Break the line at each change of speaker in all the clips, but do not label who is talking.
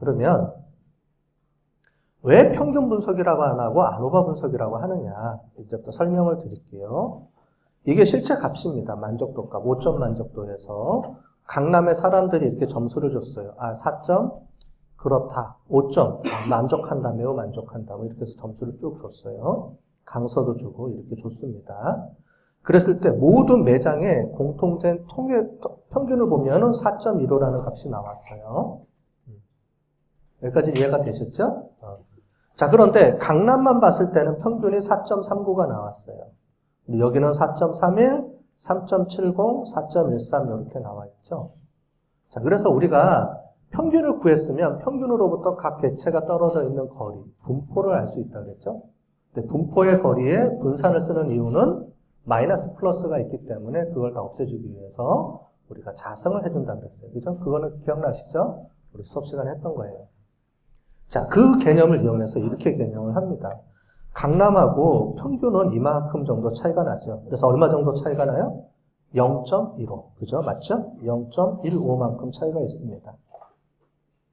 그러면 왜 평균 분석이라고 안 하고 ANOVA 분석이라고 하느냐. 이제부터 설명을 드릴게요. 이게 실제 값입니다. 만족도값. 5점 만족도에서 강남의 사람들이 이렇게 점수를 줬어요. 4점? 그렇다. 5점. 만족한다. 매우 만족한다. 이렇게 해서 점수를 쭉 줬어요. 강서도 주고 이렇게 줬습니다. 그랬을 때 모든 매장의 공통된 평균을 보면은 4.15라는 값이 나왔어요. 여기까지 이해가 되셨죠? 자, 그런데 강남만 봤을 때는 평균이 4.39가 나왔어요. 여기는 4.31, 3.70, 4.13 이렇게 나와 있죠. 자, 그래서 우리가 평균을 구했으면 평균으로부터 각 개체가 떨어져 있는 거리, 분포를 알 수 있다 그랬죠. 근데 분포의 거리에 분산을 쓰는 이유는 마이너스 플러스가 있기 때문에 그걸 다 없애주기 위해서 우리가 자성을 해준다 그랬어요. 그죠? 그거는 기억나시죠? 우리 수업 시간에 했던 거예요. 자, 그 개념을 이용해서 이렇게 개념을 합니다. 강남하고 평균은 이만큼 정도 차이가 나죠. 그래서 얼마 정도 차이가 나요? 0.15. 그죠? 맞죠? 0.15만큼 차이가 있습니다.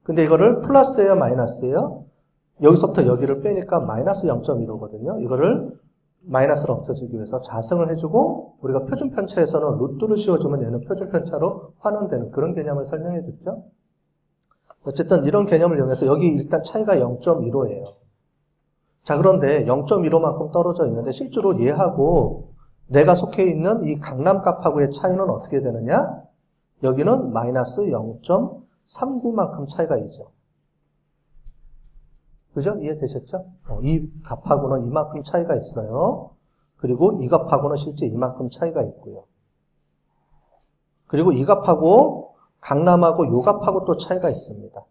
근데 이거를 플러스예요? 마이너스예요? 여기서부터 여기를 빼니까 마이너스 0.15거든요. 이거를 마이너스를 없애주기 위해서 자성을 해주고 우리가 표준편차에서는 루트를 씌워주면 얘는 표준편차로 환원되는 그런 개념을 설명해 줬죠. 어쨌든 이런 개념을 이용해서 여기 일단 차이가 0.15예요. 자, 그런데 0.15만큼 떨어져 있는데 실제로 얘하고 내가 속해 있는 이 강남값하고의 차이는 어떻게 되느냐? 여기는 마이너스 0.39만큼 차이가 있죠. 그죠? 이해되셨죠? 이 값하고는 이만큼 차이가 있어요. 그리고 이 값하고는 실제 이만큼 차이가 있고요. 그리고 이 값하고 강남하고 요 값하고 또 차이가 있습니다.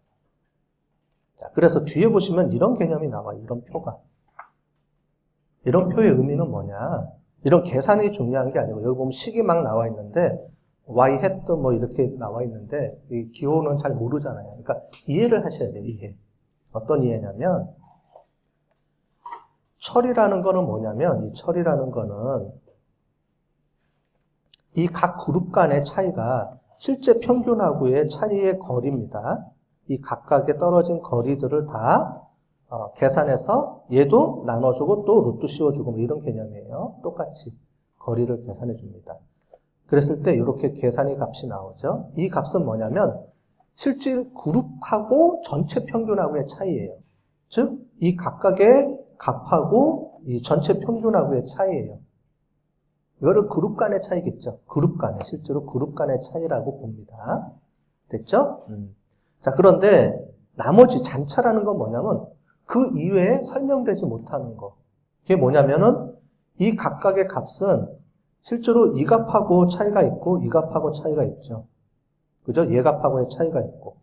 자, 그래서 뒤에 보시면 이런 개념이 나와요. 이런 표가. 이런 표의 의미는 뭐냐? 이런 계산이 중요한 게 아니고 여기 보면 식이 막 나와 있는데 y hat 뭐 이렇게 나와 있는데 이 기호는 잘 모르잖아요. 그러니까 이해를 하셔야 돼요. 이해. 어떤 이해냐면 철이라는 거는 뭐냐면 이 철이라는 거는 이 각 그룹 간의 차이가 실제 평균하고의 차이의 거리입니다. 이 각각의 떨어진 거리들을 다 계산해서 얘도 나눠주고 또 루트 씌워주고 뭐 이런 개념이에요. 똑같이 거리를 계산해 줍니다. 그랬을 때 이렇게 계산의 값이 나오죠. 이 값은 뭐냐면 실제 그룹하고 전체 평균하고의 차이예요. 즉, 이 각각의 값하고 이 전체 평균하고의 차이예요. 이거를 그룹 간의 차이겠죠. 그룹 간의, 실제로 그룹 간의 차이라고 봅니다. 됐죠? 자, 그런데 나머지 잔차라는 건 뭐냐면 그 이외에 설명되지 못하는 거. 그게 뭐냐면은 이 각각의 값은 실제로 이 값하고 차이가 있고 이 값하고 차이가 있죠. 그죠? 얘 값하고의 차이가 있고.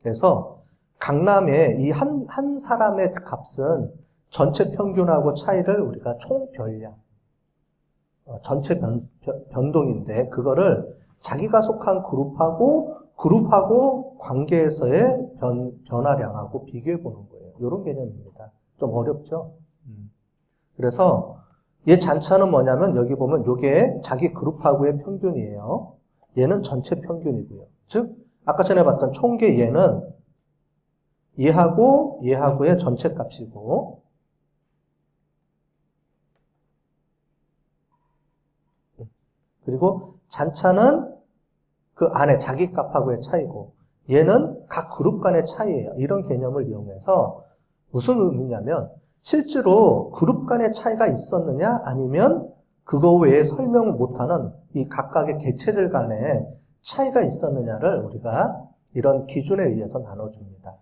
그래서 강남의 이 한 사람의 값은 전체 평균하고 차이를 우리가 총별량, 전체 변동인데 그거를 자기가 속한 그룹하고 관계에서의 변화량하고 비교해 보는 거예요. 이런 개념입니다. 좀 어렵죠? 그래서 얘 잔차는 뭐냐면 여기 보면 이게 자기 그룹하고의 평균이에요. 얘는 전체 평균이고요. 즉 아까 전에 봤던 총계 얘는 얘하고의 전체 값이고 그리고 잔차는 그 안에 자기 값하고의 차이고 얘는 각 그룹 간의 차이예요. 이런 개념을 이용해서 무슨 의미냐면 실제로 그룹 간의 차이가 있었느냐 아니면 그거 외에 설명을 못하는 이 각각의 개체들 간의 차이가 있었느냐를 우리가 이런 기준에 의해서 나눠줍니다.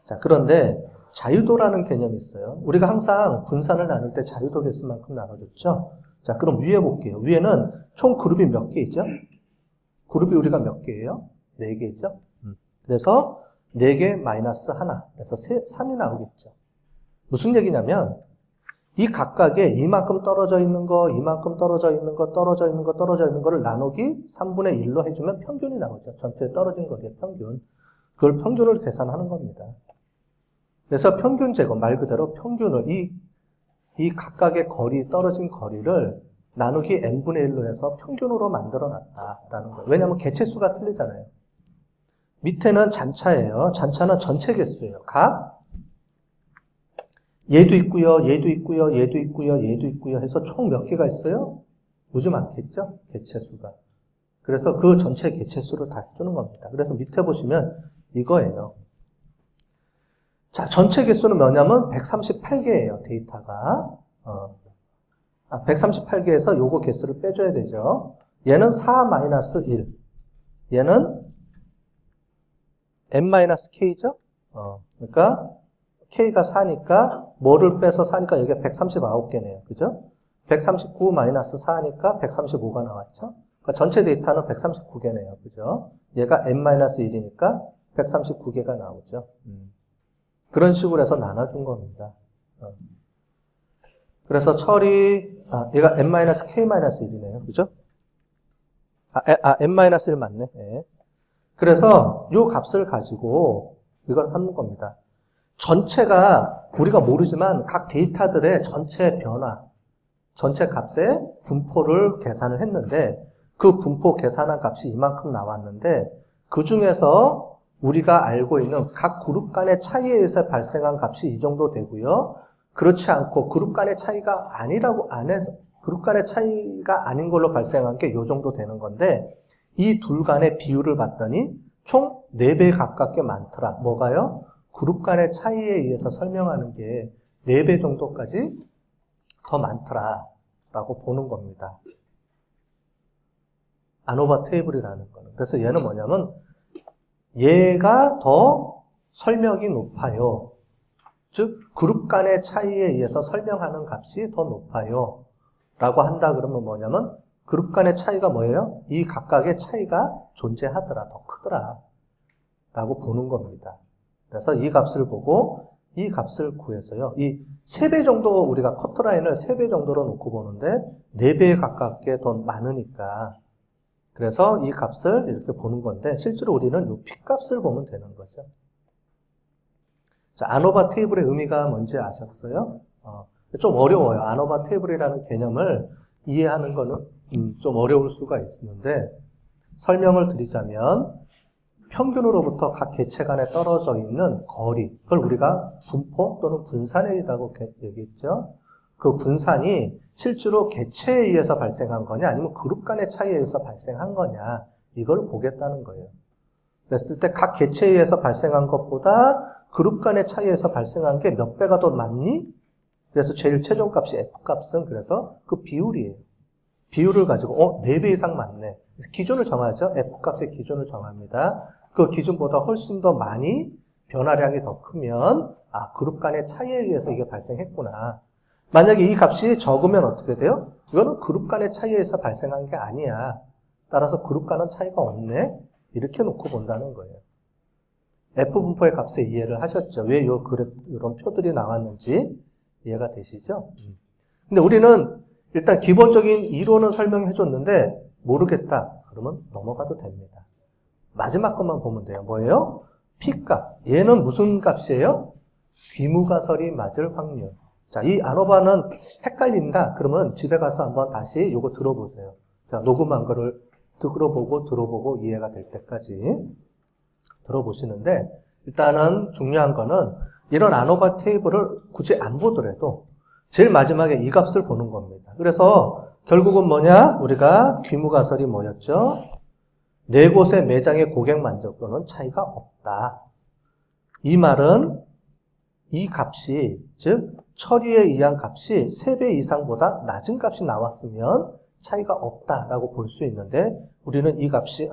자, 그런데 자유도라는 개념이 있어요. 우리가 항상 분산을 나눌 때 자유도 개수만큼 나눠줬죠. 자, 그럼 위에 볼게요. 위에는 총 그룹이 몇 개 있죠? 그룹이 우리가 몇 개예요? 4개죠? 그래서 4개 마이너스 하나. 그래서 3이 나오겠죠. 무슨 얘기냐면 이 각각에 이만큼 떨어져 있는 거, 이만큼 떨어져 있는 거, 떨어져 있는 거, 떨어져 있는 거를 나누기 3분의 1로 해주면 평균이 나오죠. 전체 떨어진 거리의 평균. 그걸 평균을 계산하는 겁니다. 그래서 평균 제곱, 말 그대로 평균을 이 각각의 거리, 떨어진 거리를 나누기 n분의 1로 해서 평균으로 만들어 놨다라는 거예요. 왜냐하면 개체수가 틀리잖아요. 밑에는 잔차예요. 잔차는 전체 개수예요. 각 얘도 있고요, 얘도 있고요, 얘도 있고요, 얘도 있고요 해서 총 몇 개가 있어요? 무지 많겠죠? 개체수가. 그래서 그 전체 개체수를 다 주는 겁니다. 그래서 밑에 보시면 이거예요. 자, 전체 개수는 뭐냐면 138개예요, 데이터가. 138개에서 요거 개수를 빼줘야 되죠. 얘는 4-1. 얘는 n-k죠? 그러니까 k가 4니까 뭐를 빼서 4니까 여기가 139개네요. 그죠? 139-4니까 135가 나왔죠? 그러니까 전체 데이터는 139개네요. 그죠? 얘가 n-1이니까 139개가 나오죠. 그런 식으로 해서 나눠준 겁니다. 그래서 얘가 n-k-1이네요. 그죠? n-1 맞네. 네. 그래서 요 값을 가지고 이걸 하는 겁니다. 전체가 우리가 모르지만 각 데이터들의 전체 변화, 전체 값의 분포를 계산을 했는데 그 분포 계산한 값이 이만큼 나왔는데 그 중에서 우리가 알고 있는 각 그룹 간의 차이에 의해서 발생한 값이 이 정도 되고요. 그렇지 않고 그룹 간의 차이가 그룹 간의 차이가 아닌 걸로 발생한 게 이 정도 되는 건데 이 둘 간의 비율을 봤더니 총 4배 가깝게 많더라. 뭐가요? 그룹 간의 차이에 의해서 설명하는 게 4배 정도까지 더 많더라 라고 보는 겁니다. 아노바 테이블이라는 거는. 그래서 얘는 뭐냐면 얘가 더 설명이 높아요. 즉 그룹 간의 차이에 의해서 설명하는 값이 더 높아요 라고 한다 그러면 뭐냐면 그룹 간의 차이가 뭐예요? 이 각각의 차이가 존재하더라, 더 크더라 라고 보는 겁니다. 그래서 이 값을 보고 이 값을 구해서요. 이 3배 정도 우리가 커트라인을 3배 정도로 놓고 보는데 4배에 가깝게 더 많으니까 그래서 이 값을 이렇게 보는 건데 실제로 우리는 이 P값을 보면 되는 거죠. 자, 아노바 테이블의 의미가 뭔지 아셨어요? 좀 어려워요. 아노바 테이블이라는 개념을 이해하는 거는 좀 어려울 수가 있는데 설명을 드리자면 평균으로부터 각 개체 간에 떨어져 있는 거리, 그걸 우리가 분포 또는 분산이라고 얘기했죠. 그 분산이 실제로 개체에 의해서 발생한 거냐 아니면 그룹 간의 차이에 의해서 발생한 거냐 이걸 보겠다는 거예요. 그랬을 때 각 개체에 의해서 발생한 것보다 그룹 간의 차이에 의해서 발생한 게 몇 배가 더 많니? 그래서 제일 최종값이 F값은 그래서 그 비율이에요. 비율을 가지고 4배 이상 많네. 그래서 기준을 정하죠. F값의 기준을 정합니다. 그 기준보다 훨씬 더 많이 변화량이 더 크면 그룹 간의 차이에 의해서 이게 발생했구나. 만약에 이 값이 적으면 어떻게 돼요? 이거는 그룹 간의 차이에 의해서 발생한 게 아니야. 따라서 그룹 간은 차이가 없네. 이렇게 놓고 본다는 거예요. F분포의 값에 이해를 하셨죠? 왜 이런 표들이 나왔는지 이해가 되시죠? 근데 우리는 일단 기본적인 이론은 설명해 줬는데 모르겠다. 그러면 넘어가도 됩니다. 마지막 것만 보면 돼요. 뭐예요? P값. 얘는 무슨 값이에요? 귀무가설이 맞을 확률. 자, 이 아노바는 헷갈린다. 그러면 집에 가서 한번 다시 이거 들어보세요. 자, 녹음한 거를 들어보고 이해가 될 때까지 들어보시는데 일단은 중요한 거는 이런 아노바 테이블을 굳이 안 보더라도 제일 마지막에 이 값을 보는 겁니다. 그래서 결국은 뭐냐? 우리가 귀무가설이 뭐였죠? 4곳의 매장의 고객 만족도는 차이가 없다. 이 말은 이 값이 즉 처리에 의한 값이 3배 이상보다 낮은 값이 나왔으면 차이가 없다라고 볼 수 있는데 우리는 이 값이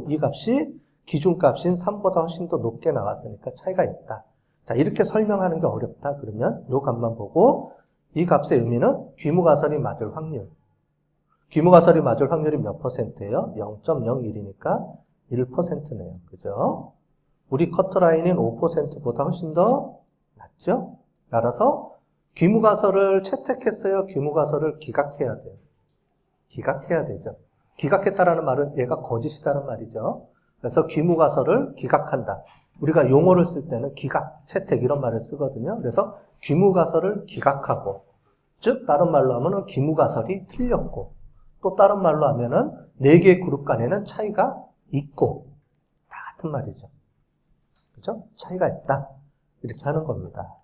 이 값이 기준값인 3보다 훨씬 더 높게 나왔으니까 차이가 있다. 자, 이렇게 설명하는 게 어렵다. 그러면 이 값만 보고 이 값의 의미는 귀무가설이 맞을 확률. 귀무가설이 맞을 확률이 몇 %예요? 0.01이니까 1%네요. 그죠? 우리 커트라인인 5%보다 훨씬 더 낮죠? 따라서 귀무가설을 채택했어요? 귀무가설을 기각해야 돼요. 기각해야 되죠. 기각했다라는 말은 얘가 거짓이다는 말이죠. 그래서 귀무가설을 기각한다. 우리가 용어를 쓸 때는 기각, 채택 이런 말을 쓰거든요. 그래서 귀무가설을 기각하고 즉 다른 말로 하면은 귀무가설이 틀렸고 또 다른 말로 하면은 4개의 그룹 간에는 차이가 있고 다 같은 말이죠. 그죠? 차이가 있다. 이렇게 하는 겁니다.